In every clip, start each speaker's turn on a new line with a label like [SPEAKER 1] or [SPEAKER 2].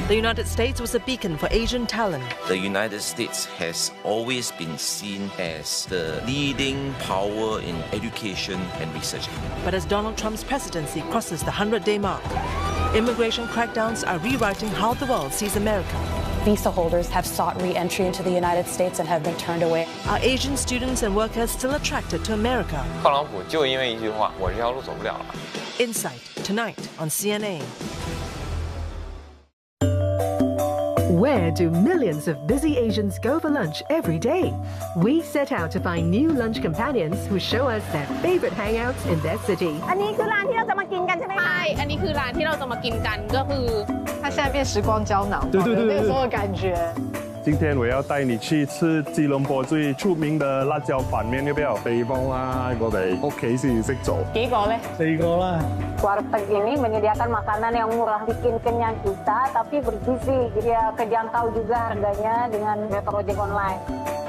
[SPEAKER 1] The United States was a beacon for Asian talent.
[SPEAKER 2] The United States has always been seen as the leading power in education and research.
[SPEAKER 1] But as Donald Trump's presidency crosses the 100-day mark, immigration crackdowns are rewriting how the world sees America.
[SPEAKER 3] Visa holders have sought re-entry into the United States and have been turned away.
[SPEAKER 1] Are Asian students and workers still attracted to America?
[SPEAKER 4] 特朗普就因为一句话，我这条路走不了了。
[SPEAKER 1] Insight tonight on CNA.
[SPEAKER 5] Where do millions of busy Asians go for lunch every day? We set out to find new lunch companions who show us their favorite hangouts in their city.
[SPEAKER 6] อันนี้คือร้านที่เราจะมากินกันใช่ไหมคะใช่อันนี้คือร้านที่เราจะมากินกันก็คือ它现在变时光胶囊对那个时候的感觉
[SPEAKER 7] 今天我要带你去吃吉隆坡最出名的辣椒板面，要不要？地方啦，我哋屋企先識做。
[SPEAKER 6] 幾個呢？4個啦。Warteg ini menyediakan makanan yang murah, bikin kenyang kita, tapi bergizi. Jadi ya kejangkau juga harganya dengan metode ojek online.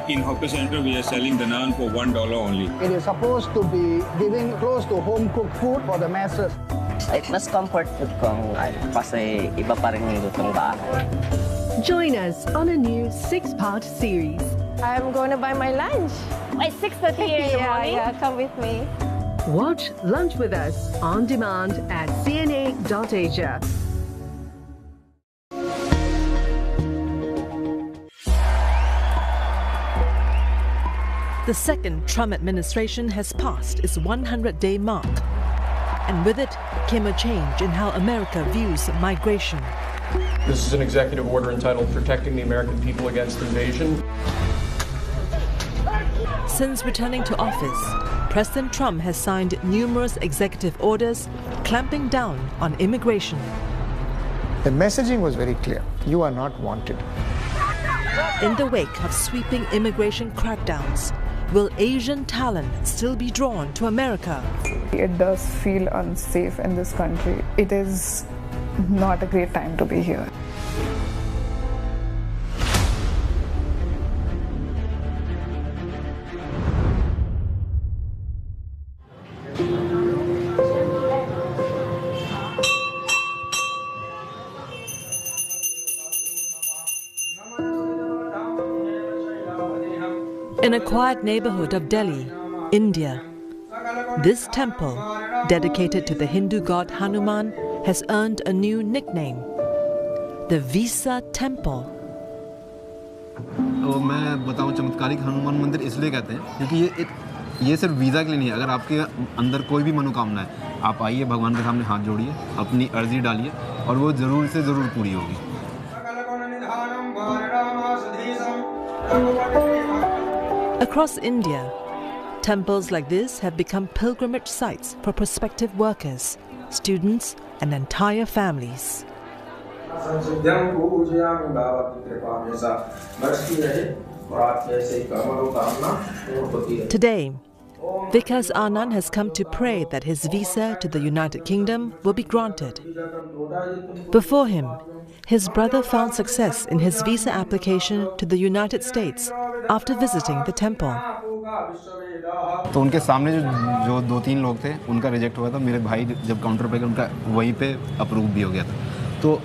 [SPEAKER 8] In hawker center, we are selling the naan for $1 only.
[SPEAKER 9] It is supposed to be giving close to home cooked food for the masses.
[SPEAKER 10] Mas comfort food kong kasi iba pa rin yung lutong bahay.
[SPEAKER 5] Join us on a new 6-part series.
[SPEAKER 6] I'm going to buy my lunch. At 6:30 in the morning. Yeah, come with me.
[SPEAKER 5] Watch Lunch with Us on demand at cna.asia.
[SPEAKER 1] The second Trump administration has passed its 100-day mark. And with it came a change in how America views migration.
[SPEAKER 11] This is an executive order entitled Protecting the American People Against Invasion.
[SPEAKER 1] Since returning to office, President Trump has signed numerous executive orders clamping down on immigration.
[SPEAKER 9] The messaging was very clear. You are not wanted.
[SPEAKER 1] In the wake of sweeping immigration crackdowns, will Asian talent still be drawn to America?
[SPEAKER 12] It does feel unsafe in this country. It is not a great time to be here.
[SPEAKER 1] In a quiet neighborhood of Delhi, India, this temple, dedicated to the Hindu god Hanuman, has earned a new nickname, the Visa Temple.
[SPEAKER 13] मैं बताऊं चमत्कारिक हनुमान मंदिर इसलिए कहते हैं क्योंकि ये सिर्फ वीज़ा के लिए नहीं है। अगर आपके अंदर कोई भी मनोकामना है, आप आइए, भगवान के सामने हाथ जोड़िए, अपनी अर्जी डालिए और वो ज़रूर से ज़रूर पूरी होगी।
[SPEAKER 1] Across India, temples like this have become pilgrimage sites for prospective workers, students, and entire families. Today, Vikas Anand has come to pray that his visa to the United Kingdom will be granted. Before him, his brother found success in his visa application to the United States after visiting the temple.
[SPEAKER 13] तो उनके सामने जो 2-3 लोग थे, उनका reject हुआ था। मेरे भाई जब काउंटर पे गए, उनका वहीं पे अप्रूव भी हो गया था। तो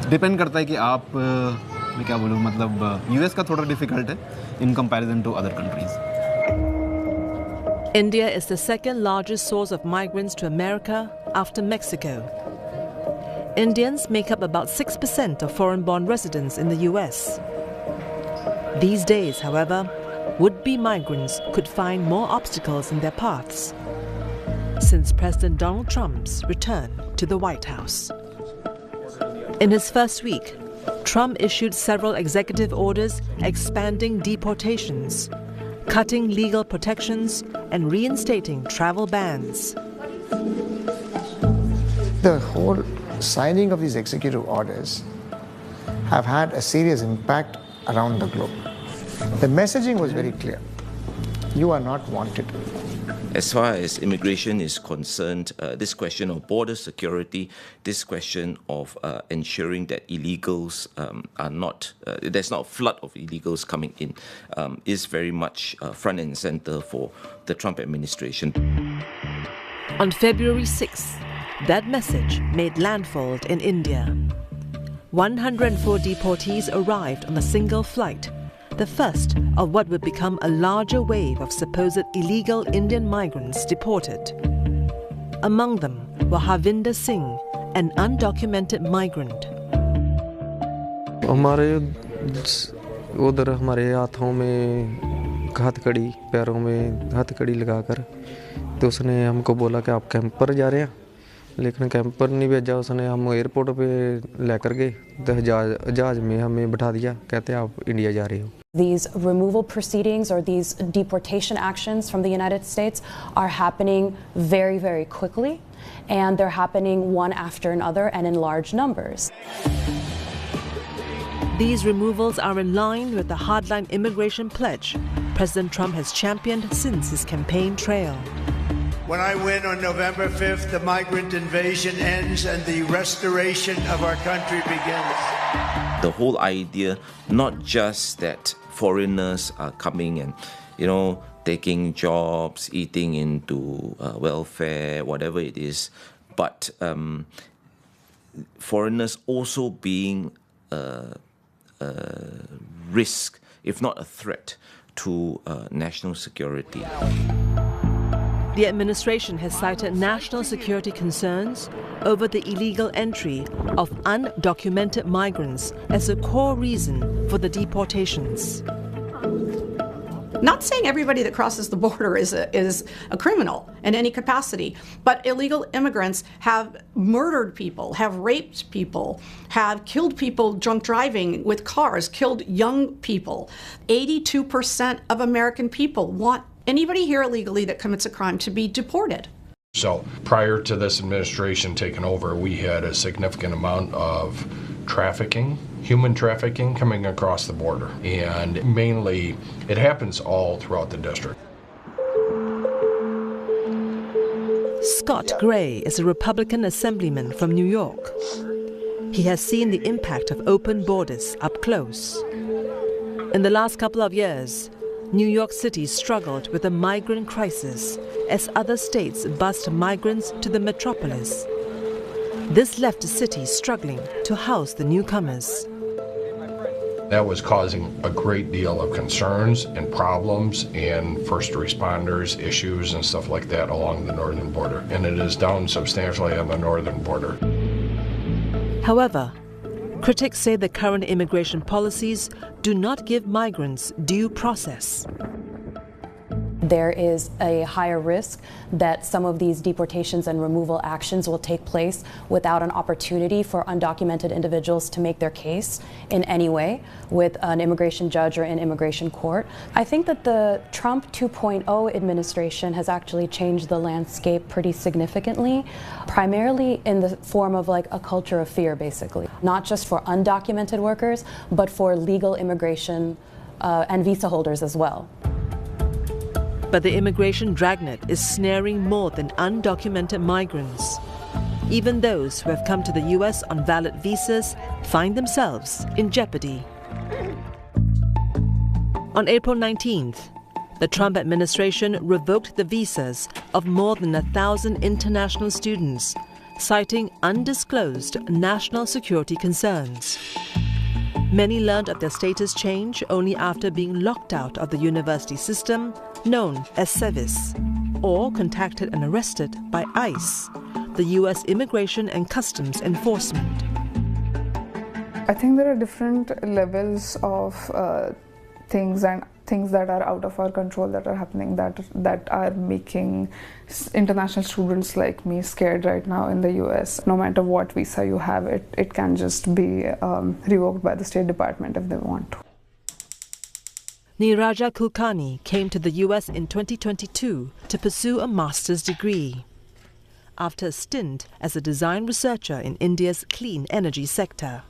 [SPEAKER 13] डिपेंड करता है कि आप मैं क्या बोलूँ, मतलब यूएस का थोड़ा डिफिकल्ट है in comparison to other countries.
[SPEAKER 1] India is the second largest source of migrants to America after Mexico. Indians make up about 6% of foreign-born residents in the US. These days, however, would-be migrants could find more obstacles in their paths since President Donald Trump's return to the White House. In his first week, Trump issued several executive orders expanding deportations, cutting legal protections, and reinstating travel bans.
[SPEAKER 9] The whole signing of these executive orders have had a serious impact around the globe. The messaging was very clear. You are not wanted.
[SPEAKER 2] As far as immigration is concerned, this question of border security, this question of ensuring that illegals are not, there's not a flood of illegals coming in, is very much front and center for the Trump administration. On February 6th, that message made landfall in India.
[SPEAKER 1] 104 deportees arrived on a single flight, the first of what would become a larger wave of supposed illegal Indian migrants deported. Among them were Harvinder Singh, an undocumented migrant.
[SPEAKER 14] उधर हमारे हाथों में हथकड़ी, पैरों में हथकड़ी लगाकर तो उसने हमको बोला कि आप कैंप पर जा रहे हैं, लेकिन कैंप पर नहीं भेजा उसने, हम एयरपोर्ट पे लेकर गए तो जहाज में हमें बैठा दिया, कहते हैं आप इंडिया जा रहे हो.
[SPEAKER 3] These removal proceedings or these deportation actions from the United States are happening very, very quickly, and they're happening one after another and in large numbers.
[SPEAKER 1] These removals are in line with the hardline immigration pledge President Trump has championed since his campaign trail.
[SPEAKER 15] When I win on November 5th, the migrant invasion ends and the restoration of our country begins.
[SPEAKER 2] The whole idea, not just that foreigners are coming and, taking jobs, eating into welfare, whatever it is, but foreigners also being a risk, if not a threat, to national security.
[SPEAKER 1] The administration has cited national security concerns over the illegal entry of undocumented migrants as a core reason for the deportations.
[SPEAKER 16] Not saying everybody that crosses the border is a criminal in any capacity, but illegal immigrants have murdered people, have raped people, have killed people drunk driving with cars, killed young people. 82% of American people want anybody here illegally that commits a crime to be deported.
[SPEAKER 11] So prior to this administration taking over, we had a significant amount of trafficking, human trafficking coming across the border. And mainly, it happens all throughout the district.
[SPEAKER 1] Scott Gray is a Republican assemblyman from New York. He has seen the impact of open borders up close. In the last couple of years, New York City struggled with a migrant crisis as other states bussed migrants to the metropolis. This left the city struggling to house the newcomers.
[SPEAKER 11] That was causing a great deal of concerns and problems and first responders issues and stuff like that along the northern border. And it is down substantially on the northern border.
[SPEAKER 1] However, critics say the current immigration policies do not give migrants due process.
[SPEAKER 3] There is a higher risk that some of these deportations and removal actions will take place without an opportunity for undocumented individuals to make their case in any way with an immigration judge or an immigration court. I think that the Trump 2.0 administration has actually changed the landscape pretty significantly, primarily in the form of like a culture of fear, basically. Not just for undocumented workers, but for legal immigration and visa holders as well.
[SPEAKER 1] But the immigration dragnet is snaring more than undocumented migrants. Even those who have come to the US on valid visas find themselves in jeopardy. On April 19th, the Trump administration revoked the visas of more than 1,000 international students, citing undisclosed national security concerns. Many learned of their status change only after being locked out of the university system known as SEVIS, or contacted and arrested by ICE, the US Immigration and Customs Enforcement.
[SPEAKER 12] I think there are different levels of things that are out of our control that are happening that are making international students like me scared right now in the US. No matter what visa you have, it can just be revoked by the State Department if they want to.
[SPEAKER 1] Neeraja Kulkarni came to the US in 2022 to pursue a master's degree. After a stint as a design researcher in India's clean energy sector.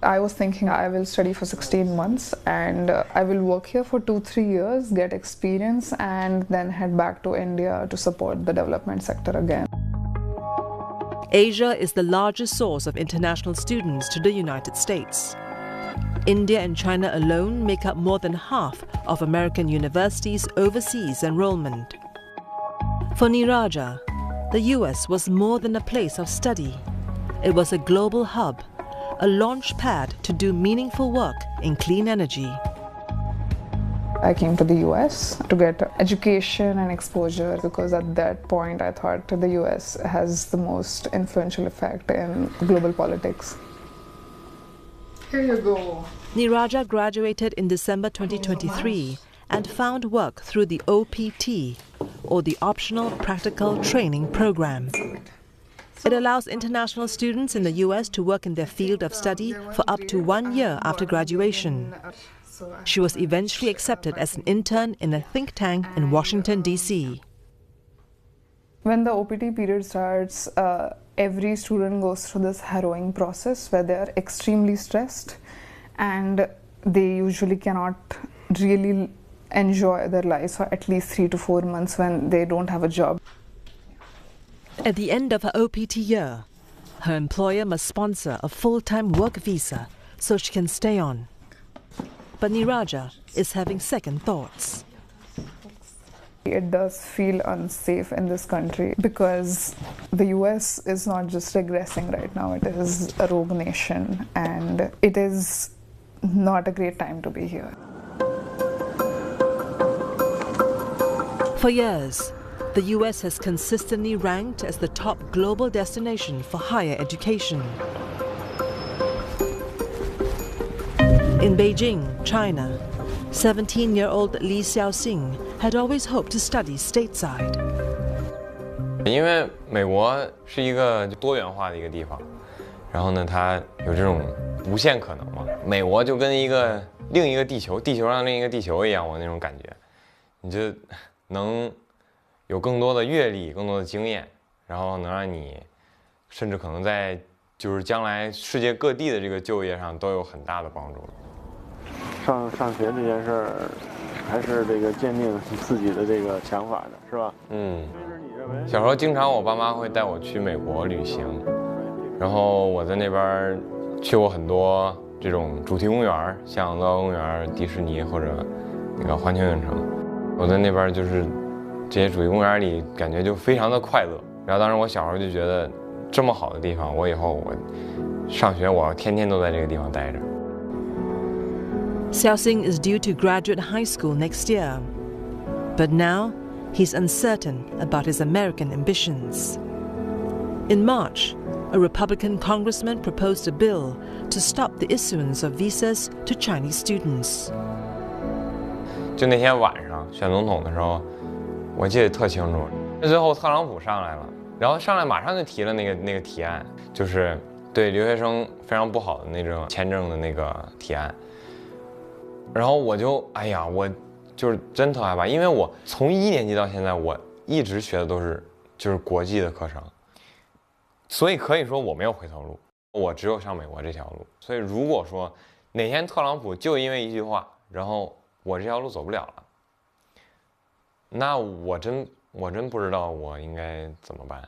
[SPEAKER 12] I was thinking I will study for 16 months and I will work here for 2-3 years, get experience, and then head back to India to support the development sector again.
[SPEAKER 1] Asia is the largest source of international students to the United States. India and China alone make up more than half of American universities' overseas enrollment. For Neeraja, the US was more than a place of study. It was a global hub, a launch pad to do meaningful work in clean energy.
[SPEAKER 12] I came to the US to get education and exposure because at that point I thought the US has the most influential effect in global politics. Here you go.
[SPEAKER 1] Niraja graduated in December 2023 and found work through the OPT, or the Optional Practical Training Program. It allows international students in the US to work in their field of study for up to 1 year after graduation. She was eventually accepted as an intern in a think tank in Washington, D.C.
[SPEAKER 12] When the OPT period starts, every student goes through this harrowing process where they are extremely stressed and they usually cannot really enjoy their lives for at least 3 to 4 months when they don't have a job.
[SPEAKER 1] At the end of her OPT year, her employer must sponsor a full-time work visa so she can stay on. But Niraja is having second thoughts.
[SPEAKER 12] It does feel unsafe in this country because the US is not just regressing right now, it is a rogue nation and it is not a great time to be here.
[SPEAKER 1] For years, the US has consistently ranked as the top global destination for higher education. In Beijing, China, 17-year-old Li Xiaoxing had always hoped to study stateside.
[SPEAKER 4] 因为美国是一个多元化的一个地方，然后呢，它有这种无限可能嘛。美国就跟另一个地球，地球上另一个地球一样，我那种感觉，你就能有更多的阅历、更多的经验，然后能让你甚至可能在就是将来世界各地的这个就业上都有很大的帮助。
[SPEAKER 7] 上学这件事儿，还是这个坚定自己的这个想法的，是吧？
[SPEAKER 4] 嗯。小时候经常我爸妈会带我去美国旅行，然后我在那边去过很多这种主题公园，像乐高公园、迪士尼或者那个环球影城。我在那边就是这些主题公园里，感觉就非常的快乐。然后当时我小时候就觉得，这么好的地方，我以后我上学我要天天都在这个地方待着。
[SPEAKER 1] Xiaoxing is due to graduate high school next year, but now he's uncertain about his American ambitions. In March, a Republican congressman proposed a bill to stop the issuance of visas to Chinese students.
[SPEAKER 4] 就那天晚上选总统的时候，我记得特清楚。最后特朗普上来了，然后上来马上就提了那个提案，就是对留学生非常不好的那种签证的那个提案。然后我就我就是真特害怕，因为我从1年级到现在，我一直学的都是就是国际的课程，所以可以说我没有回头路，我只有上美国这条路。所以如果说哪天特朗普就因为一句话，然后我这条路走不了了，那我真不知道我应该怎么办。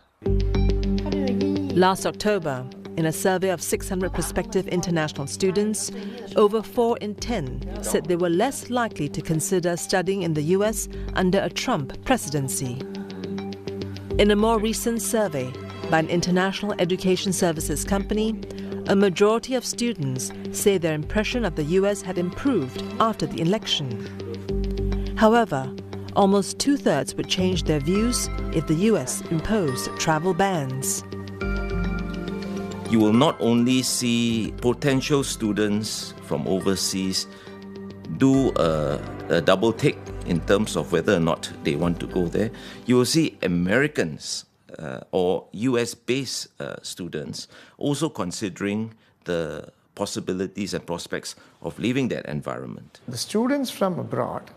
[SPEAKER 1] Last October, in a survey of 600 prospective international students, over 4 in 10 said they were less likely to consider studying in the US under a Trump presidency. In a more recent survey by an international education services company, a majority of students say their impression of the US had improved after the election. However, almost 2/3 would change their views if the US imposed travel bans.
[SPEAKER 2] You will not only see potential students from overseas do a double take in terms of whether or not they want to go there. You will see Americans or US-based students also considering the possibilities and prospects of leaving that environment.
[SPEAKER 9] The students from abroad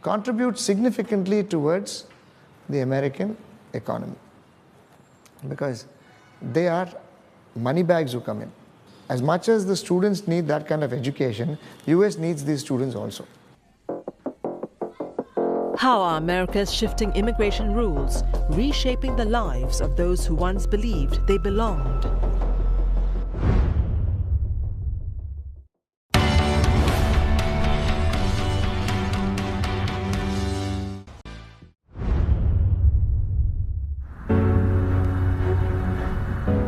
[SPEAKER 9] contribute significantly towards the American economy because they are money bags who come in. As much as the students need that kind of education, US needs these students also.
[SPEAKER 1] How are America's shifting immigration rules reshaping the lives of those who once believed they belonged?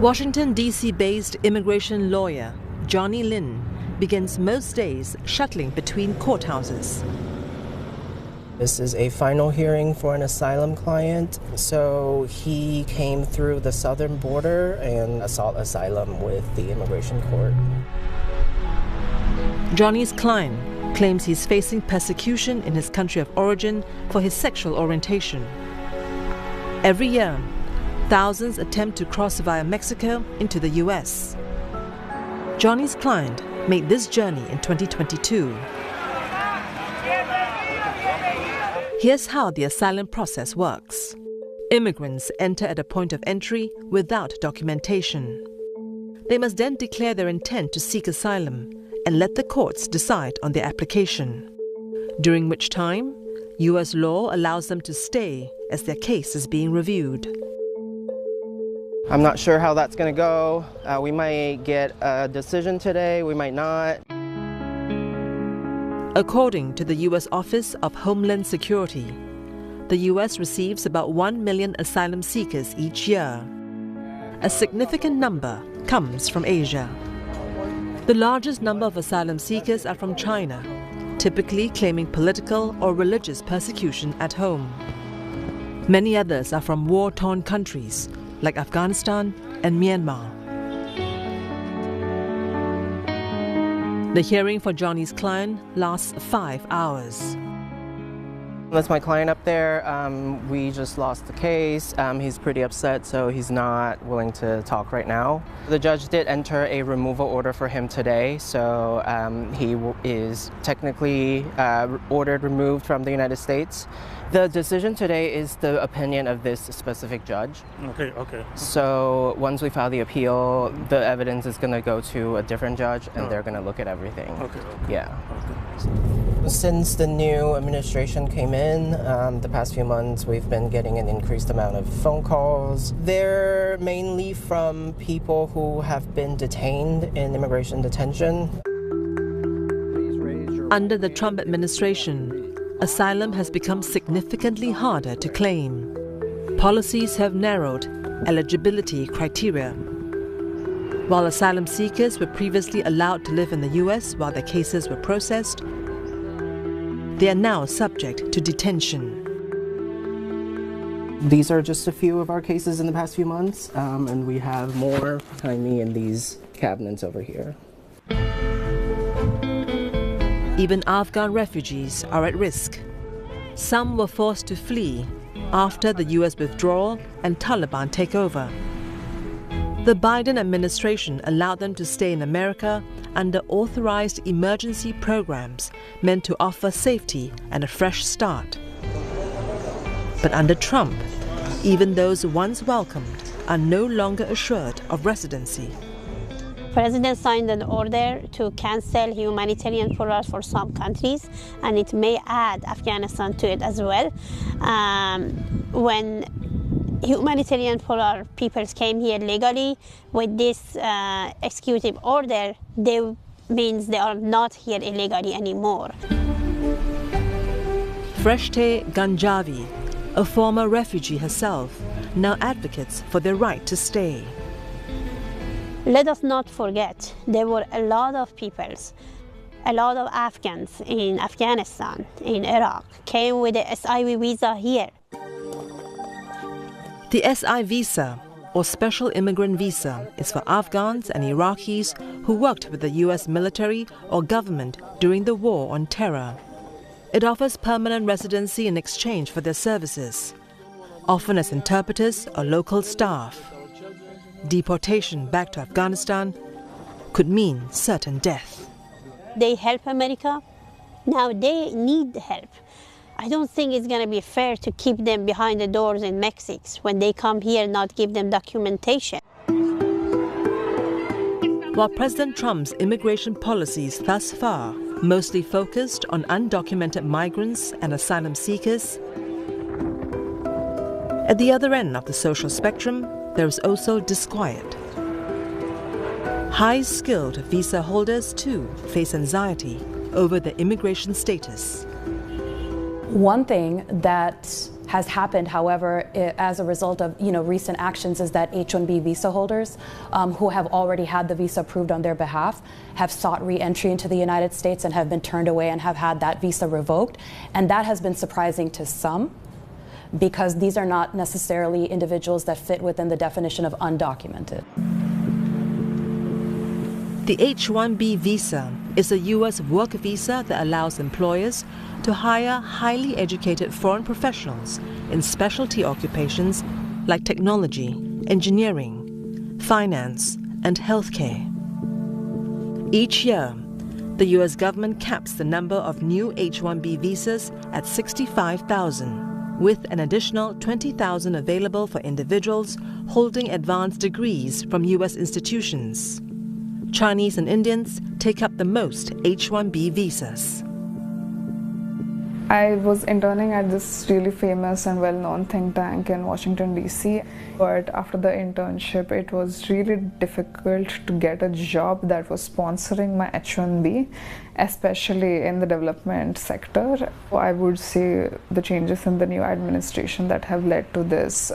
[SPEAKER 1] Washington, D.C.-based immigration lawyer Johnny Lin begins most days shuttling between courthouses.
[SPEAKER 10] This is a final hearing for an asylum client, so he came through the southern border and sought asylum with the immigration court.
[SPEAKER 1] Johnny's client claims he's facing persecution in his country of origin for his sexual orientation. Every year, thousands attempt to cross via Mexico into the U.S. Johnny's client made this journey in 2022. Here's how the asylum process works. Immigrants enter at a point of entry without documentation. They must then declare their intent to seek asylum and let the courts decide on their application, during which time U.S. law allows them to stay as their case is being reviewed.
[SPEAKER 10] I'm not sure how that's going to go. We might get a decision today, we might not.
[SPEAKER 1] According to the U.S. Office of Homeland Security, the U.S. receives about 1 million asylum seekers each year. A significant number comes from Asia. The largest number of asylum seekers are from China, typically claiming political or religious persecution at home. Many others are from war-torn countries like Afghanistan and Myanmar. The hearing for Johnny's client lasts 5 hours.
[SPEAKER 10] That's my client up there. We just lost the case. He's pretty upset, so he's not willing to talk right now. The judge did enter a removal order for him today, so he is technically ordered removed from the United States. The decision today is the opinion of this specific judge.
[SPEAKER 17] Okay.
[SPEAKER 10] So once we file the appeal, the evidence is going to go to a different judge, and they're going to look at everything.
[SPEAKER 17] Okay.
[SPEAKER 10] Yeah. Since the new administration came in, the past few months, we've been getting an increased amount of phone calls. They're mainly from people who have been detained in immigration detention.
[SPEAKER 1] Under the Trump administration, asylum has become significantly harder to claim. Policies have narrowed eligibility criteria. While asylum seekers were previously allowed to live in the U.S. while their cases were processed, they are now subject to detention.
[SPEAKER 10] These are just a few of our cases in the past few months, and we have more behind me in these cabinets over here.
[SPEAKER 1] Even Afghan refugees are at risk. Some were forced to flee after the U.S. withdrawal and Taliban takeover. The Biden administration allowed them to stay in America under authorized emergency programs meant to offer safety and a fresh start. But under Trump, even those once welcomed are no longer assured of residency.
[SPEAKER 18] President signed an order to cancel humanitarian parole for some countries, and it may add Afghanistan to it as well. When humanitarian parole people came here legally, with this executive order, they means they are not here illegally anymore.
[SPEAKER 1] Freshte Ganjavi, a former refugee herself, now advocates for their right to stay.
[SPEAKER 18] Let us not forget, there were a lot of peoples, a lot of Afghans in Afghanistan, in Iraq, came with the SIV visa here.
[SPEAKER 1] The SI visa, or Special Immigrant Visa, is for Afghans and Iraqis who worked with the U.S. military or government during the war on terror. It offers permanent residency in exchange for their services, often as interpreters or local staff. Deportation back to Afghanistan could mean certain death.
[SPEAKER 18] They help America. Now they need help. I don't think it's going to be fair to keep them behind the doors in Mexico when they come here, not give them documentation.
[SPEAKER 1] While President Trump's immigration policies thus far mostly focused on undocumented migrants and asylum seekers, at the other end of the social spectrum, there is also disquiet. High-skilled visa holders, too, face anxiety over their immigration status.
[SPEAKER 3] One thing that has happened, however, as a result of recent actions, is that H-1B visa holders who have already had the visa approved on their behalf have sought re-entry into the United States and have been turned away and have had that visa revoked. And that has been surprising to some, because these are not necessarily individuals that fit within the definition of undocumented.
[SPEAKER 1] The H-1B visa is a U.S. work visa that allows employers to hire highly educated foreign professionals in specialty occupations like technology, engineering, finance, and healthcare. Each year, the U.S. government caps the number of new H-1B visas at 65,000, with an additional 20,000 available for individuals holding advanced degrees from U.S. institutions. Chinese and Indians take up the most H-1B visas.
[SPEAKER 12] I was interning at this really famous and well-known think tank in Washington, D.C. But after the internship, it was really difficult to get a job that was sponsoring my H-1B, especially in the development sector. I would say the changes in the new administration that have led to this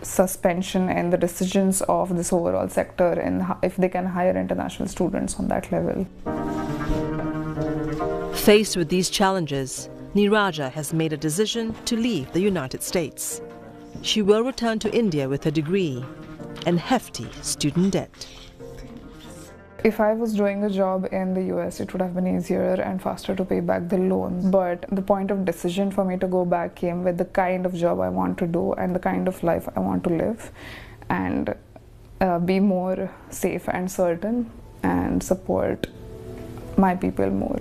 [SPEAKER 12] suspension and the decisions of this overall sector and if they can hire international students on that level.
[SPEAKER 1] Faced with these challenges, Niraja has made a decision to leave the United States. She will return to India with a degree and hefty student debt.
[SPEAKER 12] If I was doing a job in the US, it would have been easier and faster to pay back the loan. But the point of decision for me to go back came with the kind of job I want to do and the kind of life I want to live, and be more safe and certain and support my people more.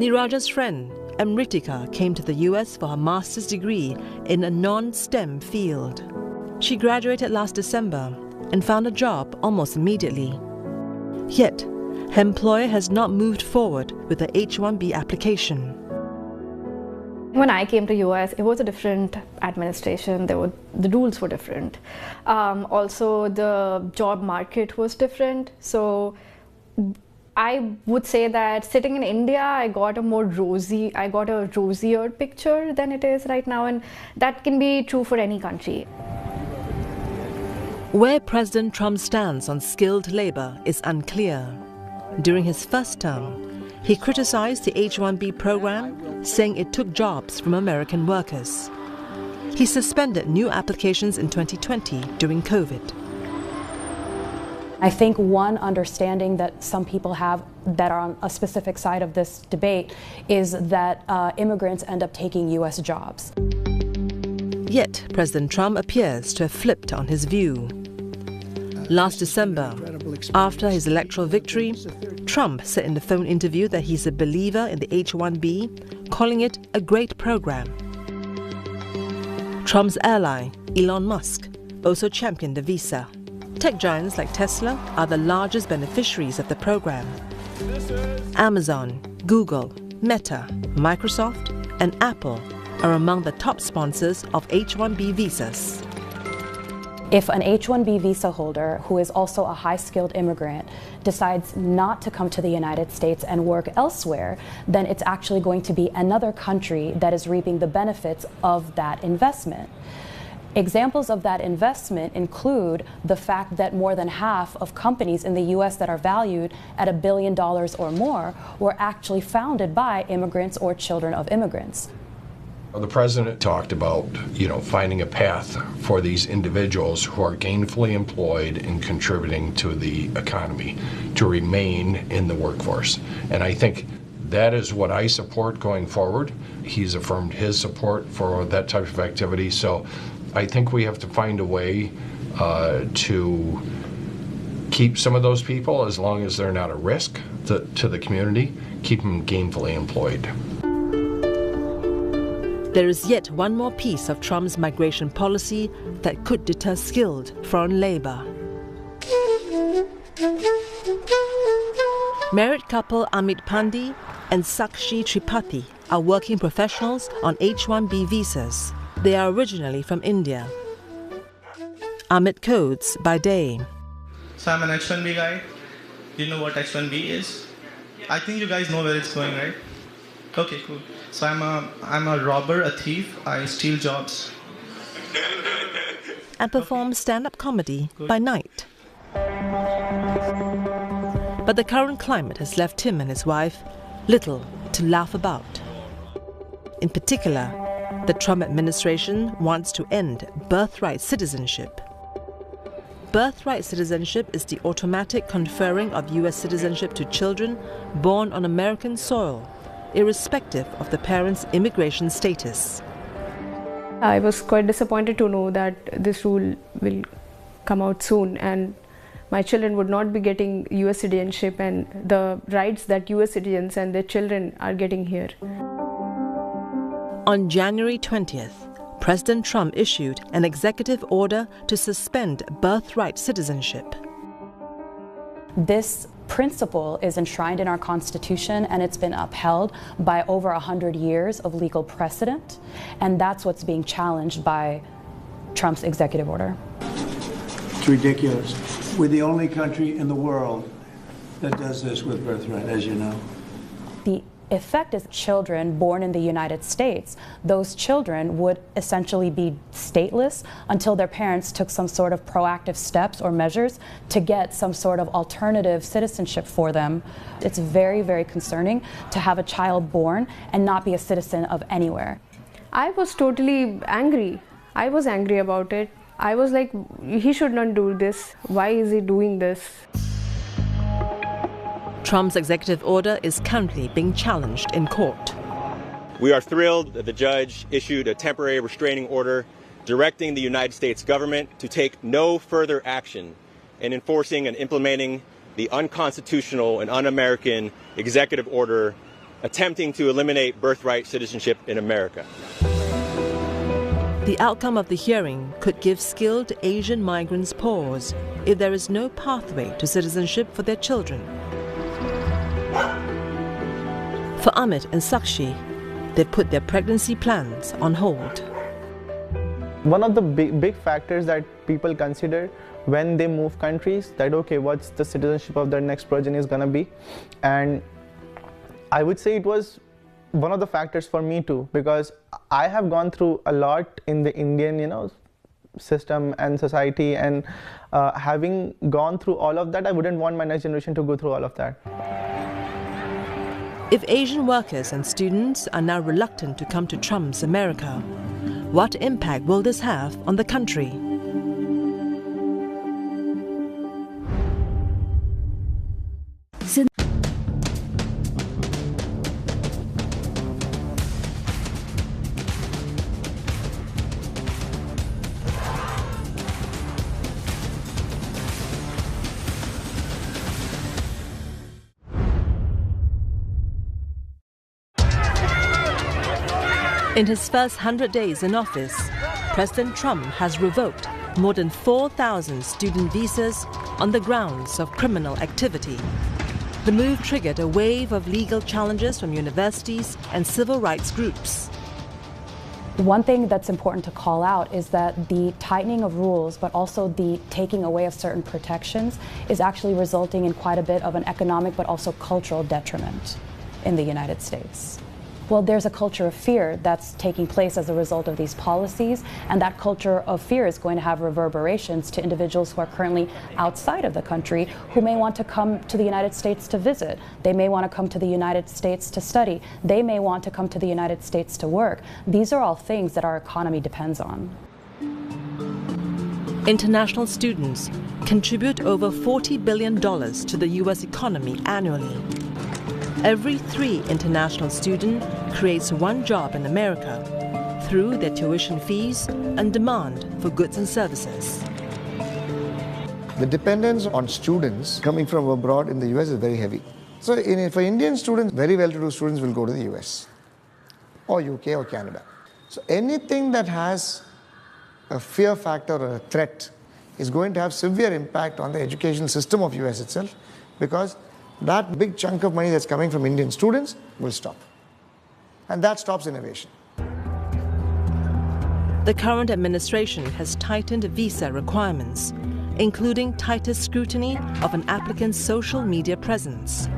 [SPEAKER 1] Niraja's friend, Amritika, came to the US for her master's degree in a non-STEM field. She graduated last December and found a job almost immediately. Yet, her employer has not moved forward with the H-1B application.
[SPEAKER 17] When I came to US, it was a different administration. The rules were different. Also, the job market was different. So I would say that sitting in India, I got a rosier picture than it is right now, and that can be true for any country.
[SPEAKER 1] Where President Trump stands on skilled labor is unclear. During his first term, he criticized the H-1B program, saying it took jobs from American workers. He suspended new applications in 2020 during COVID.
[SPEAKER 3] I think one understanding that some people have that are on a specific side of this debate is that immigrants end up taking U.S. jobs.
[SPEAKER 1] Yet, President Trump appears to have flipped on his view. Last December, after his electoral victory, Trump said in the phone interview that he's a believer in the H-1B, calling it a great program. Trump's ally, Elon Musk, also championed the visa. Tech giants like Tesla are the largest beneficiaries of the program. Amazon, Google, Meta, Microsoft, and Apple are among the top sponsors of H-1B visas.
[SPEAKER 3] If an H-1B visa holder who is also a high-skilled immigrant decides not to come to the United States and work elsewhere, then it's actually going to be another country that is reaping the benefits of that investment. Examples of that investment include the fact that more than half of companies in the U.S. that are valued at $1 billion or more were actually founded by immigrants or children of immigrants.
[SPEAKER 11] The president talked about, finding a path for these individuals who are gainfully employed and contributing to the economy to remain in the workforce. And I think that is what I support going forward. He's affirmed his support for that type of activity. So I think we have to find a way to keep some of those people, as long as they're not a risk to the community, keep them gainfully employed.
[SPEAKER 1] There is yet one more piece of Trump's migration policy that could deter skilled foreign labor. Married couple Amit Pandey and Sakshi Tripathi are working professionals on H-1B visas. They are originally from India. Amit codes by day.
[SPEAKER 19] So I'm an H-1B guy. Do you know what H-1B is? I think you guys know where it's going, right? Okay, cool. So I'm a robber, a thief. I steal jobs.
[SPEAKER 1] And performs stand-up comedy by night. But the current climate has left him and his wife little to laugh about. In particular, the Trump administration wants to end birthright citizenship. Birthright citizenship is the automatic conferring of U.S. citizenship to children born on American soil, irrespective of the parents' immigration status.
[SPEAKER 17] I was quite disappointed to know that this rule will come out soon and my children would not be getting US citizenship and the rights that US citizens and their children are getting here.
[SPEAKER 1] On January 20th, President Trump issued an executive order to suspend birthright citizenship.
[SPEAKER 3] This principle is enshrined in our Constitution and it's been upheld by over 100 years of legal precedent, and that's what's being challenged by Trump's executive order.
[SPEAKER 15] It's ridiculous. We're the only country in the world that does this with birthright, as you know.
[SPEAKER 3] The effect is children born in the United States, those children would essentially be stateless until their parents took some sort of proactive steps or measures to get some sort of alternative citizenship for them. It's very, very concerning to have a child born and not be a citizen of anywhere.
[SPEAKER 17] I was totally angry. I was angry about it. I was like, he should not do this. Why is he doing this?
[SPEAKER 1] Trump's executive order is currently being challenged in court.
[SPEAKER 20] We are thrilled that the judge issued a temporary restraining order directing the United States government to take no further action in enforcing and implementing the unconstitutional and un-American executive order attempting to eliminate birthright citizenship in America.
[SPEAKER 1] The outcome of the hearing could give skilled Asian migrants pause if there is no pathway to citizenship for their children. For Amit and Sakshi, they've put their pregnancy plans on hold.
[SPEAKER 21] One of the big factors that people consider when they move countries, that okay, what's the citizenship of their next progeny is gonna be, and I would say it was one of the factors for me too, because I have gone through a lot in the Indian, system and society, and having gone through all of that, I wouldn't want my next generation to go through all of that.
[SPEAKER 1] If Asian workers and students are now reluctant to come to Trump's America, what impact will this have on the country? In his first 100 days in office, President Trump has revoked more than 4,000 student visas on the grounds of criminal activity. The move triggered a wave of legal challenges from universities and civil rights groups.
[SPEAKER 3] One thing that's important to call out is that the tightening of rules, but also the taking away of certain protections, is actually resulting in quite a bit of an economic but also cultural detriment in the United States. Well, there's a culture of fear that's taking place as a result of these policies, and that culture of fear is going to have reverberations to individuals who are currently outside of the country who may want to come to the United States to visit. They may want to come to the United States to study. They may want to come to the United States to work. These are all things that our economy depends on.
[SPEAKER 1] International students contribute over $40 billion to the U.S. economy annually. Every 3 international student creates 1 job in America through their tuition fees and demand for goods and services.
[SPEAKER 9] The dependence on students coming from abroad in the US is very heavy. So for Indian students, very well-to-do students will go to the US or UK or Canada. So anything that has a fear factor or a threat is going to have severe impact on the education system of US itself, because that big chunk of money that's coming from Indian students will stop. And that stops innovation.
[SPEAKER 1] The current administration has tightened visa requirements, including tighter scrutiny of an applicant's social media presence.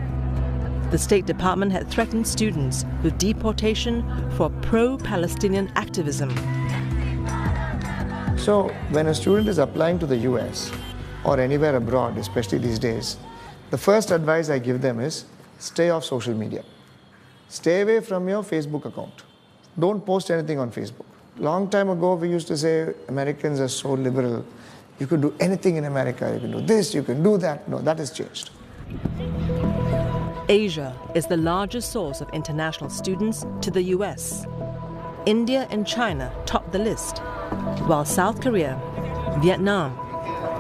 [SPEAKER 1] the State Department had threatened students with deportation for pro-Palestinian activism.
[SPEAKER 9] So when a student is applying to the US or anywhere abroad, especially these days, the first advice I give them is stay off social media. Stay away from your Facebook account. Don't post anything on Facebook. Long time ago, we used to say Americans are so liberal. You can do anything in America. You can do this, you can do that. No, that has changed.
[SPEAKER 1] Asia is the largest source of international students to the US. India and China top the list, while South Korea, Vietnam,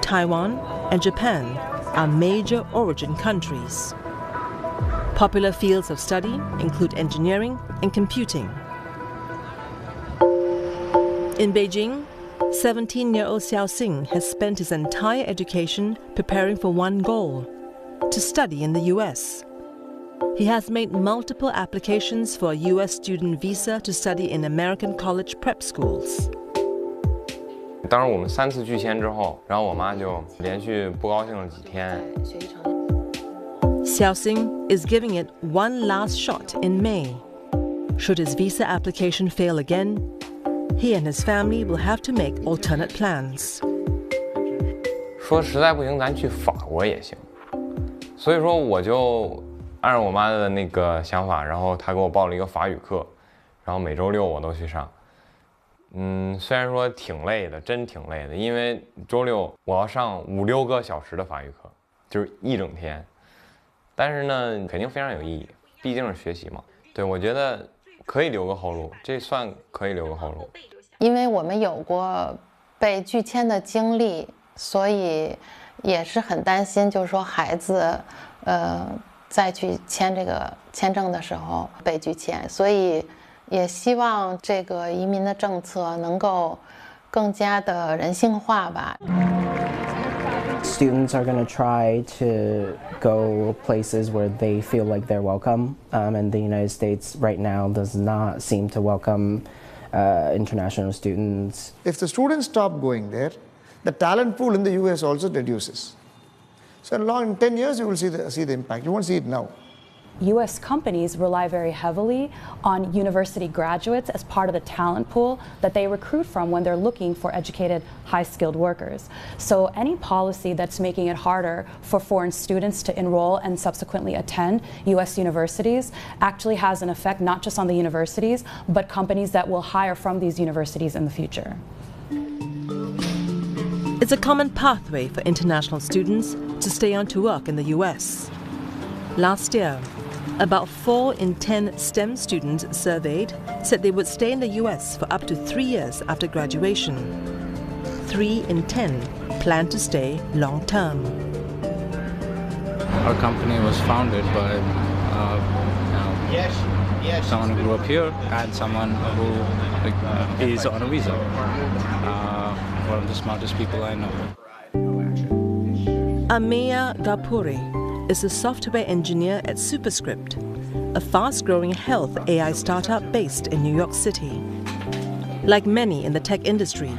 [SPEAKER 1] Taiwan, and Japan are major origin countries. Popular fields of study include engineering and computing. In Beijing, 17-year-old Xiao Xing has spent his entire education preparing for one goal: to study in the US. He has made multiple applications for a US student visa to study in American college prep schools.
[SPEAKER 4] 当时我们3次拒签之后，然后我妈就连续不高兴了几天。
[SPEAKER 1] Xiao Xing is giving it one last shot in May. Should his visa application fail again, he and his family will have to make alternate plans.
[SPEAKER 4] 说实在不行，咱去法国也行。所以说，我就按照我妈的那个想法，然后她给我报了一个法语课，然后每周6我都去上。虽然说挺累的，真挺累的，因为周6我要上5、6个小时的法语课，就是一整天。但是呢，肯定非常有意义，毕竟是学习嘛。对，我觉得可以留个后路，这算可以留个后路。
[SPEAKER 8] 因为我们有过被拒签的经历，所以也是很担心，就是说孩子，再去签这个签证的时候被拒签，所以也希望这个移民的政策能够更加的人性化吧。
[SPEAKER 10] Students are going to try to go places where they feel like they're welcome, and the United States right now does not seem to welcome international students.
[SPEAKER 9] If the students stop going there, the talent pool in the US also reduces. So in 10 years, you will see the impact. You won't see it now.
[SPEAKER 3] US companies rely very heavily on university graduates as part of the talent pool that they recruit from when they're looking for educated, high-skilled workers. So any policy that's making it harder for foreign students to enroll and subsequently attend US universities actually has an effect not just on the universities, but companies that will hire from these universities in the future.
[SPEAKER 1] It's a common pathway for international students to stay on to work in the US. Last year, about 4 in 10 STEM students surveyed said they would stay in the US for up to 3 years after graduation. 3 in 10 plan to stay long term.
[SPEAKER 22] Our company was founded by someone who grew up here and someone who is on a visa. One of the smartest people I know.
[SPEAKER 1] Ameya Gapuri is a software engineer at Superscript, a fast-growing health AI startup based in New York City. Like many in the tech industry,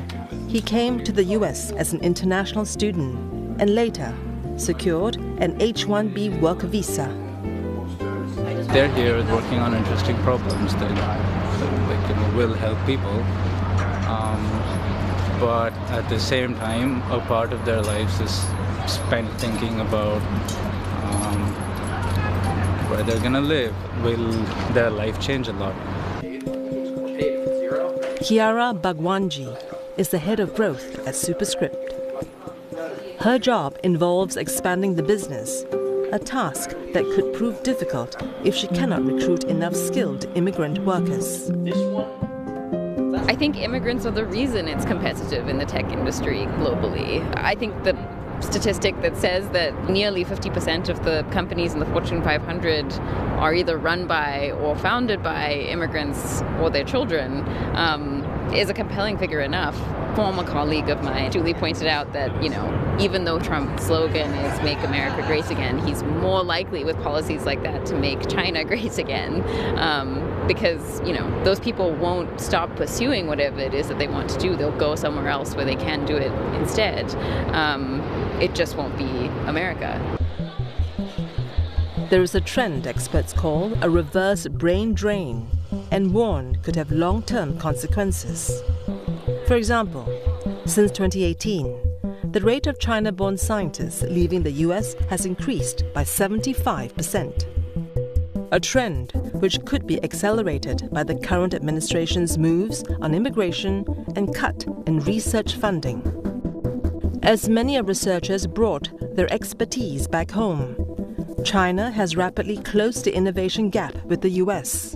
[SPEAKER 1] he came to the US as an international student and later secured an H-1B work visa.
[SPEAKER 22] They're here working on interesting problems that will help people. But at the same time, a part of their lives is spent thinking about where they're gonna live. Will their life change a lot?
[SPEAKER 1] Kiara Bhagwanji is the head of growth at Superscript. Her job involves expanding the business, a task that could prove difficult if she cannot recruit enough skilled immigrant workers.
[SPEAKER 23] I think immigrants are the reason it's competitive in the tech industry globally. I think the statistic that says that nearly 50% of the companies in the Fortune 500 are either run by or founded by immigrants or their children is a compelling figure enough. Former colleague of mine, Julie, pointed out that, even though Trump's slogan is "Make America Great Again," he's more likely with policies like that to make China great again, because, those people won't stop pursuing whatever it is that they want to do. They'll go somewhere else where they can do it instead. It just won't be America.
[SPEAKER 1] There is a trend experts call a reverse brain drain and warn could have long-term consequences. For example, since 2018, the rate of China-born scientists leaving the US has increased by 75%. A trend which could be accelerated by the current administration's moves on immigration and cut in research funding. As many of researchers brought their expertise back home, China has rapidly closed the innovation gap with the US.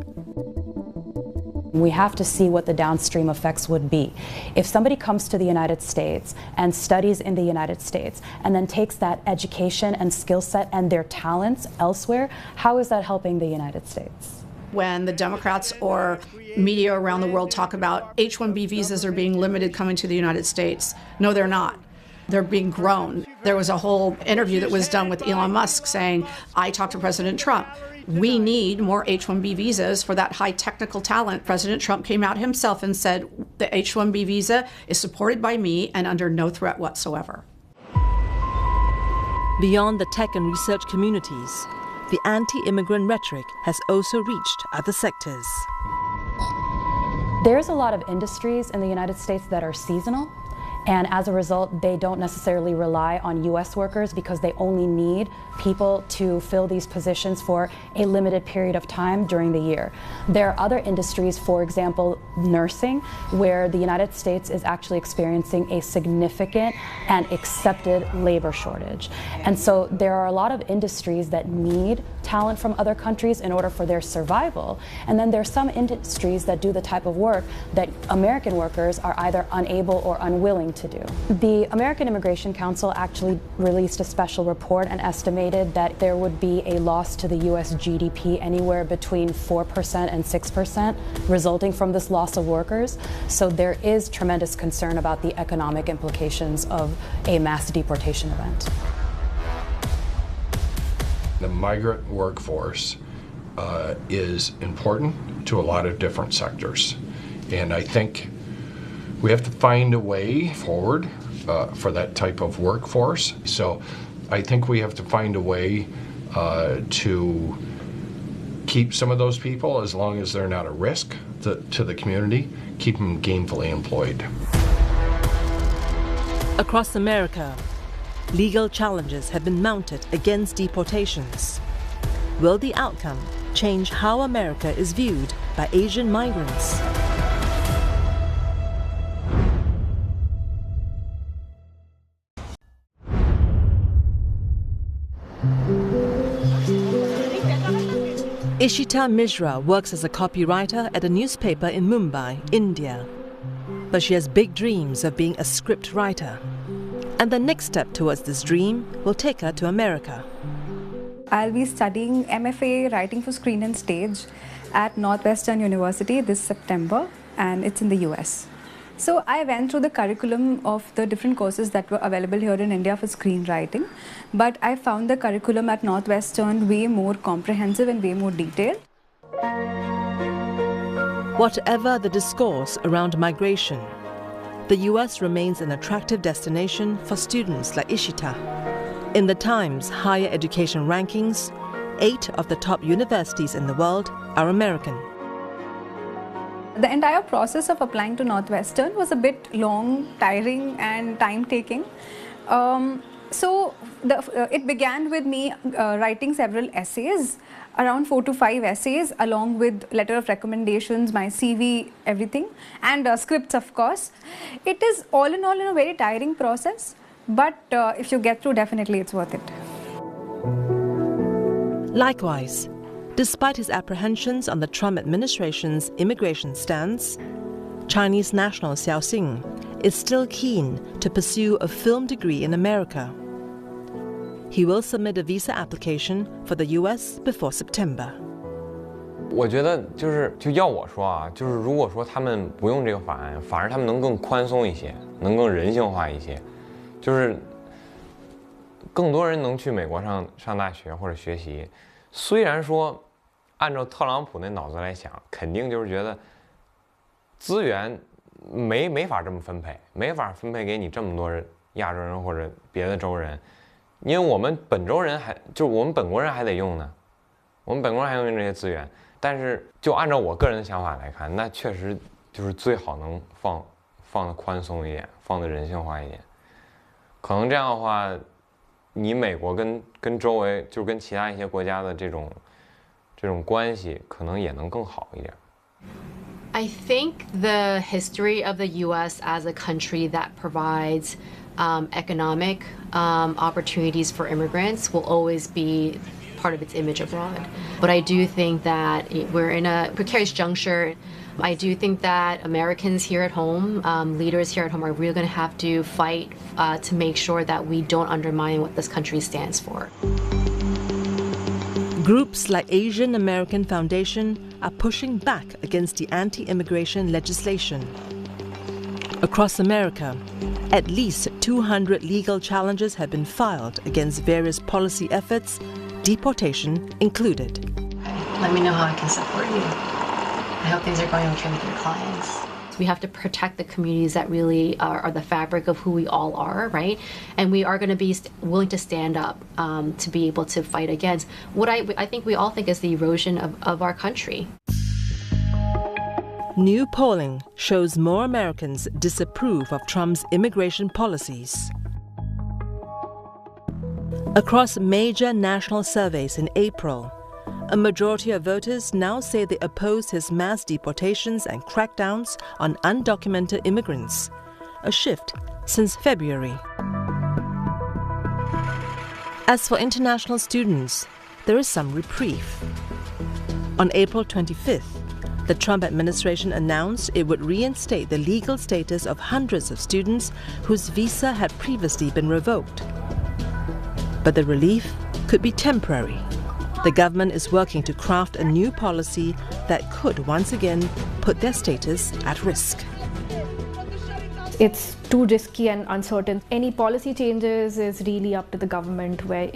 [SPEAKER 3] We have to see what the downstream effects would be. If somebody comes to the United States and studies in the United States and then takes that education and skill set and their talents elsewhere, how is that helping the United States?
[SPEAKER 16] When the Democrats or media around the world talk about H-1B visas are being limited coming to the United States, no, they're not. They're being grown. There was a whole interview that was done with Elon Musk saying, I talked to President Trump. We need more H-1B visas for that high technical talent. President Trump came out himself and said the H-1B visa is supported by me and under no threat whatsoever.
[SPEAKER 1] Beyond the tech and research communities, the anti-immigrant rhetoric has also reached other sectors.
[SPEAKER 3] There's a lot of industries in the United States that are seasonal. And as a result, they don't necessarily rely on US workers because they only need people to fill these positions for a limited period of time during the year. There are other industries, for example, nursing, where the United States is actually experiencing a significant and accepted labor shortage. And so there are a lot of industries that need talent from other countries in order for their survival. And then there are some industries that do the type of work that American workers are either unable or unwilling to do. The American Immigration Council actually released a special report and estimated that there would be a loss to the US GDP anywhere between 4% and 6% resulting from this loss of workers. So there is tremendous concern about the economic implications of a mass deportation event.
[SPEAKER 11] The migrant workforce is important to a lot of different sectors. And I think we have to find a way forward for that type of workforce. So I think we have to find a way to keep some of those people, as long as they're not a risk to the community, keep them gainfully employed.
[SPEAKER 1] Across America, legal challenges have been mounted against deportations. Will the outcome change how America is viewed by Asian migrants? Ishita Mishra works as a copywriter at a newspaper in Mumbai, India. But she has big dreams of being a script writer. And the next step towards this dream will take her to America.
[SPEAKER 12] I'll be studying MFA Writing for Screen and Stage at Northwestern University this September, and it's in the US. So I went through the curriculum of the different courses that were available here in India for screenwriting, but I found the curriculum at Northwestern way more comprehensive and way more detailed.
[SPEAKER 1] Whatever the discourse around migration, the US remains an attractive destination for students like Ishita. In the Times Higher Education Rankings, 8 of the top universities in the world are American.
[SPEAKER 12] The entire process of applying to Northwestern was a bit long, tiring and time-taking. So it began with me writing several essays, around 4 to 5 essays, along with letter of recommendations, my CV, everything, and scripts, of course. It is all in a very tiring process, but if you get through, definitely it's worth it.
[SPEAKER 1] Likewise, despite his apprehensions on the Trump administration's immigration stance, Chinese national Xiao Xing is still keen to pursue a film degree in America. He will submit a visa application for the US before September.
[SPEAKER 4] 我觉得就要我说啊，就是如果说他们不用这个法案，反而他们能更宽松一些，能更人性化一些，就是更多人能去美国上大学或者学习。虽然说按照特朗普那脑子来想，肯定就是觉得资源没法这么分配，没法分配给你这么多亚洲人或者别的州人，因为我们本州人就是我们本国人还得用呢，我们本国人还能用这些资源，但是就按照我个人的想法来看，那确实就是最好能放得宽松一点，放得人性化一点。可能这样的话，你美国跟周围就是跟其他一些国家的这种关系，可能也能更好一点。
[SPEAKER 5] I think the history of the U.S. as a country that provides economic opportunities for immigrants will always be part of its image abroad. But I do think that we're in a precarious juncture. I do think that Americans here at home, leaders here at home, are really going to have to fight to make sure that we don't undermine what this country stands for.
[SPEAKER 1] Groups like Asian American Foundation are pushing back against the anti-immigration legislation. Across America, at least 200 legal challenges have been filed against various policy efforts, deportation included.
[SPEAKER 5] Let me know how I can support you. I hope things are going okay with your clients. We have to protect the communities that really are the fabric of who we all are, right? And we are going to be willing to stand up to be able to fight against what I think we all think is the erosion of our country.
[SPEAKER 1] New polling shows more Americans disapprove of Trump's immigration policies. Across major national surveys in April, a majority of voters now say they oppose his mass deportations and crackdowns on undocumented immigrants, a shift since February. As for international students, there is some reprieve. On April 25th, the Trump administration announced it would reinstate the legal status of hundreds of students whose visa had previously been revoked. But the relief could be temporary. The government is working to craft a new policy that could once again put their status at risk.
[SPEAKER 17] It's too risky and uncertain. Any policy changes is really up to the government, where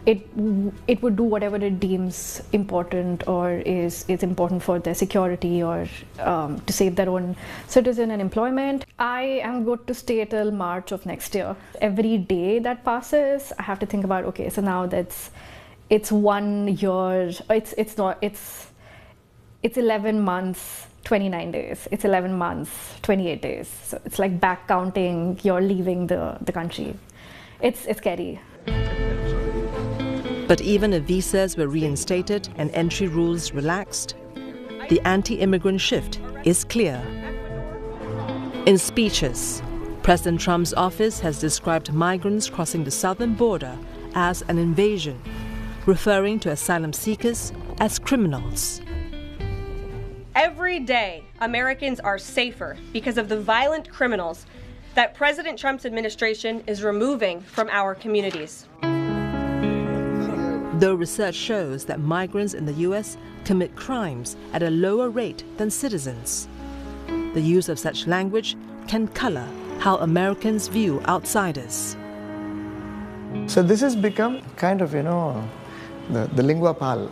[SPEAKER 17] it would do whatever it deems important or is important for their security or to save their own citizen and employment. I am going to stay till March of next year. Every day that passes, I have to think about, okay, so now it's 1 year, it's 11 months, 29 days. It's 11 months, 28 days. So it's like back counting, you're leaving the country. It's scary.
[SPEAKER 1] But even if visas were reinstated and entry rules relaxed, the anti-immigrant shift is clear. In speeches, President Trump's office has described migrants crossing the southern border as an invasion, referring to asylum seekers as criminals.
[SPEAKER 6] Every day, Americans are safer because of the violent criminals that President Trump's administration is removing from our communities.
[SPEAKER 1] Though research shows that migrants in the U.S. commit crimes at a lower rate than citizens, the use of such language can color how Americans view outsiders.
[SPEAKER 9] So this has become kind of, the lingua pal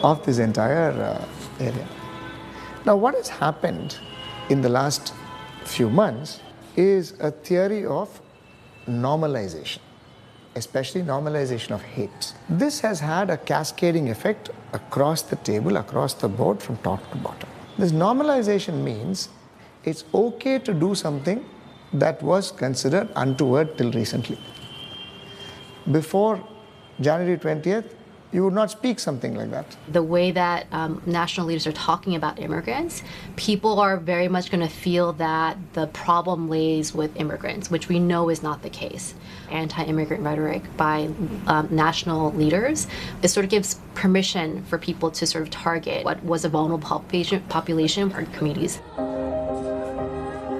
[SPEAKER 9] of this entire area. Now, what has happened in the last few months is a theory of normalization, especially normalization of hate. This has had a cascading effect across the table, across the board, from top to bottom. This normalization means it's okay to do something that was considered untoward till recently. Before January 20th, you would not speak something like that.
[SPEAKER 5] The way that national leaders are talking about immigrants, people are very much going to feel that the problem lays with immigrants, which we know is not the case. Anti-immigrant rhetoric by national leaders, it sort of gives permission for people to sort of target what was a vulnerable population or communities.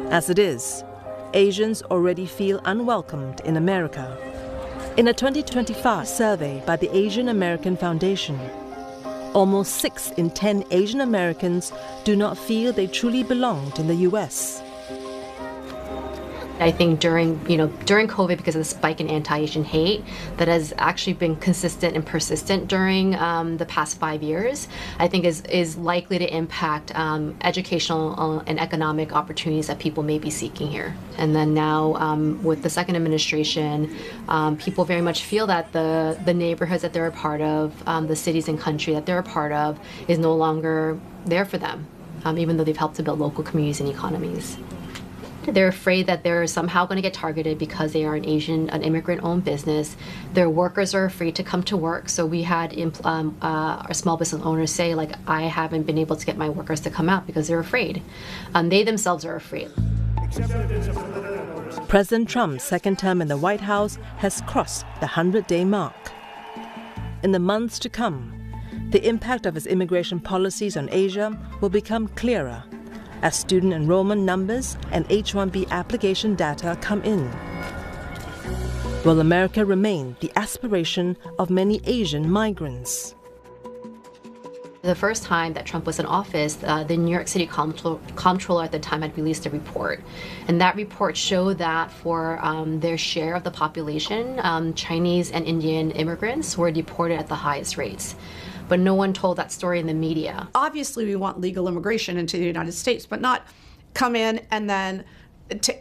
[SPEAKER 1] As it is, Asians already feel unwelcomed in America. In a 2025 survey by the Asian American Foundation, almost 6 in 10 Asian Americans do not feel they truly belonged in the U.S.
[SPEAKER 5] I think during COVID, because of the spike in anti-Asian hate that has actually been consistent and persistent during the past 5 years, I think is likely to impact educational and economic opportunities that people may be seeking here. And then now with the second administration, people very much feel that the neighborhoods that they're a part of, the cities and country that they're a part of, is no longer there for them, even though they've helped to build local communities and economies. They're afraid that they're somehow going to get targeted because they are an immigrant-owned business. Their workers are afraid to come to work. So we had our small business owners say, like, I haven't been able to get my workers to come out because they're afraid. They themselves are afraid.
[SPEAKER 1] President Trump's second term in the White House has crossed the 100-day mark. In the months to come, the impact of his immigration policies on Asia will become clearer as student enrollment numbers and H-1B application data come in. Will America remain the aspiration of many Asian migrants?
[SPEAKER 5] The first time that Trump was in office, the New York City comptroller at the time had released a report. And that report showed that for their share of the population, Chinese and Indian immigrants were deported at the highest rates. But no one told that story in the media.
[SPEAKER 16] Obviously, we want legal immigration into the United States, but not come in and then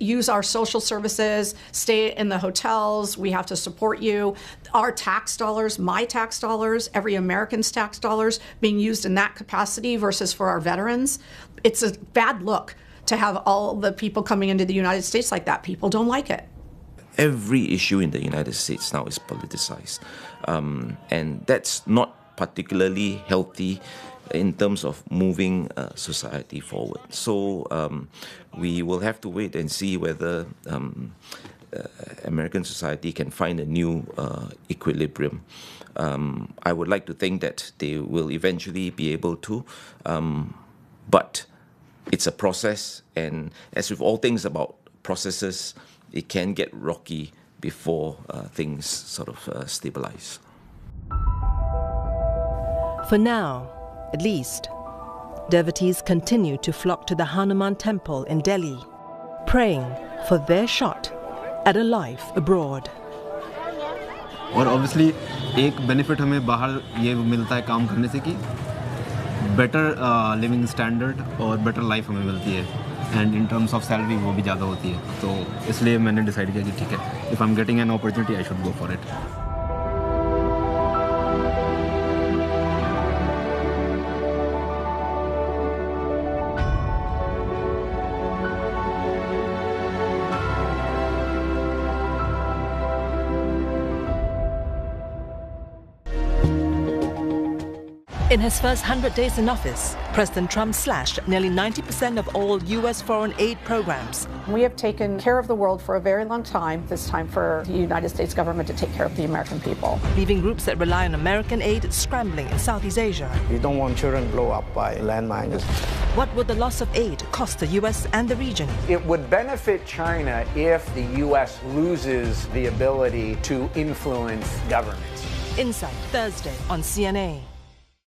[SPEAKER 16] use our social services, stay in the hotels, we have to support you. Our tax dollars, my tax dollars, every American's tax dollars being used in that capacity versus for our veterans. It's a bad look to have all the people coming into the United States like that. People don't like it.
[SPEAKER 2] Every issue in the United States now is politicized. And that's not particularly healthy in terms of moving society forward. So we will have to wait and see whether American society can find a new equilibrium. I would like to think that they will eventually be able to, but it's a process, and as with all things about processes, it can get rocky before things sort of stabilize.
[SPEAKER 1] For now, at least, devotees continue to flock to the Hanuman temple in Delhi, praying for their shot at a life abroad.
[SPEAKER 7] और obviously एक benefit हमें बाहर ये मिलता है काम करने से कि better living standard और better life हमें मिलती है, and in terms of salary वो भी ज़्यादा होती है, तो इसलिए मैंने decide किया कि ठीक है, if I'm getting an opportunity I should go for it.
[SPEAKER 1] In his first 100 days in office, President Trump slashed nearly 90% of all U.S. foreign aid programs.
[SPEAKER 16] We have taken care of the world for a very long time. It's time for the United States government to take care of the American people.
[SPEAKER 1] Leaving groups that rely on American aid scrambling in Southeast Asia.
[SPEAKER 13] We don't want children blown up by landmines.
[SPEAKER 1] What would the loss of aid cost the U.S. and the region?
[SPEAKER 14] It would benefit China if the U.S. loses the ability to influence governments.
[SPEAKER 1] Insight, Thursday on CNA.